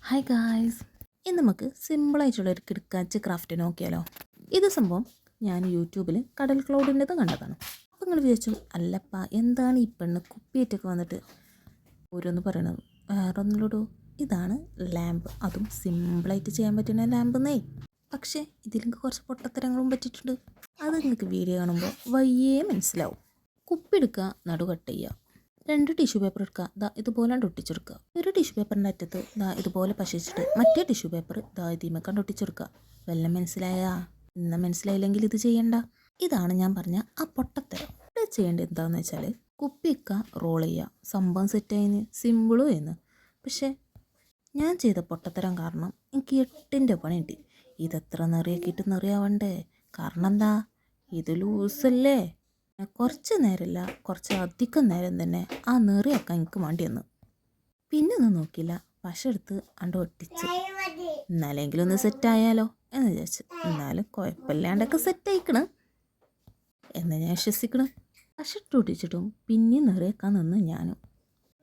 Hi guys, ഇന്ന് നമുക്ക് സിമ്പിളായിട്ടുള്ളൊരു കിടക്കാച്ച് ക്രാഫ്റ്റ് നോക്കിയാലോ. ഇത് സംഭവം ഞാൻ യൂട്യൂബിൽ കടൽ ക്ലൗഡിൻ്റെത് കണ്ടതാണ്. അപ്പോൾ നിങ്ങൾ വിചാരിച്ചു, അല്ലപ്പ എന്താണ് ഈ പെണ്ണ് കുപ്പിയേറ്റൊക്കെ വന്നിട്ട് ഓരോന്ന് പറയണത്. വേറൊന്നിലോടോ, ഇതാണ് ലാമ്പ്. അതും സിമ്പിളായിട്ട് ചെയ്യാൻ പറ്റുന്ന ലാമ്പെന്നേ. പക്ഷേ ഇതിലേക്ക് കുറച്ച് പൊട്ടത്തരങ്ങളും പറ്റിയിട്ടുണ്ട്. അത് നിങ്ങൾക്ക് വീഡിയോ കാണുമ്പോൾ വയ്യേ മനസ്സിലാവും. കുപ്പി എടുക്കുക, നടു കട്ട് ചെയ്യുക, 2 ടിഷ്യൂ പേപ്പർ എടുക്കുക, ഇതുപോലെ ഒട്ടിച്ചെടുക്കുക. ഒരു ടിഷ്യൂ പേപ്പറിൻ്റെ അറ്റത്ത് ഇതുപോലെ പശിച്ചിട്ട് മറ്റേ ടിഷ്യൂ പേപ്പർ ഇതിമേക്കണ്ട് ഒട്ടിച്ചെടുക്കുക. വല്ലതും മനസ്സിലായാ? ഇന്ന് മനസ്സിലായില്ലെങ്കിൽ ഇത് ചെയ്യണ്ട. ഇതാണ് ഞാൻ പറഞ്ഞ ആ പൊട്ടത്തരം. ഇവിടെ ചെയ്യേണ്ടത് എന്താണെന്ന് വെച്ചാൽ കുപ്പിയൊക്കെ റോൾ ചെയ്യുക. സംഭവം സെറ്റായിന്, സിമ്പിളും എന്ന്. പക്ഷേ ഞാൻ ചെയ്ത പൊട്ടത്തരം കാരണം എനിക്ക് 8ൻ്റെ പണി കിട്ടി. ഇതെത്ര നിറയാക്കിയിട്ട് നിറയാവണ്ടേ? കാരണം എന്താ, ഇത് ലൂസല്ലേ. കുറച്ച് നേരമില്ല, കുറച്ച് അധികം നേരം തന്നെ ആ നിറയൊക്കെ എനിക്ക് വേണ്ടി വന്നു. പിന്നെ ഒന്നും നോക്കിയില്ല, പശ എടുത്ത് ഒട്ടിച്ച് എന്നാലെങ്കിലും ഒന്ന് സെറ്റായാലോ എന്ന് വിചാരിച്ചു. എന്നാലും കുഴപ്പമില്ലാണ്ടൊക്കെ സെറ്റായിക്കണം എന്ന് ഞാൻ വിശ്വസിക്കണം. പശ ഇട്ട് ഒട്ടിച്ചിട്ടും പിന്നെ നിറയൊക്കെ നിന്ന് ഞാനും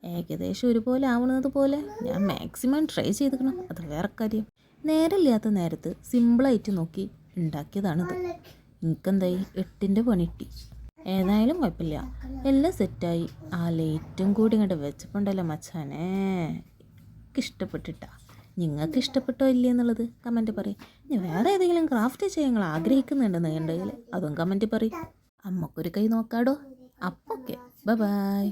ഏകദേശം ഒരുപോലെ ആവണത് പോലെ ഞാൻ മാക്സിമം ട്രൈ ചെയ്തിക്കണം. അത് വേറെ കാര്യം. നേരമില്ലാത്ത നേരത്ത് സിമ്പിളായിട്ട് നോക്കി ഉണ്ടാക്കിയതാണിത്. എനിക്കെന്തായി 8ൻ്റെ പണി കിട്ടി. ഏതായാലും കുഴപ്പമില്ല, എല്ലാം സെറ്റായി. ആ ലൈറ്റും കൂടി ഇങ്ങോട്ട് വെച്ചപ്പോണ്ടല്ലോ മച്ചാനേ, എനിക്ക് ഇഷ്ടപ്പെട്ടിട്ടാ. നിങ്ങൾക്ക് ഇഷ്ടപ്പെട്ടോ ഇല്ലേ എന്നുള്ളത് കമൻറ്റ് പറയും. ഇനി വേറെ ഏതെങ്കിലും ക്രാഫ്റ്റ് ചെയ്യാൻ നിങ്ങൾ ആഗ്രഹിക്കുന്നുണ്ടെന്നുണ്ടെങ്കിൽ അതും കമൻറ്റ് പറയും. അമ്മക്കൊരു കൈ നോക്കാടോ. അപ്പോൾ ഓക്കെ, ബൈ.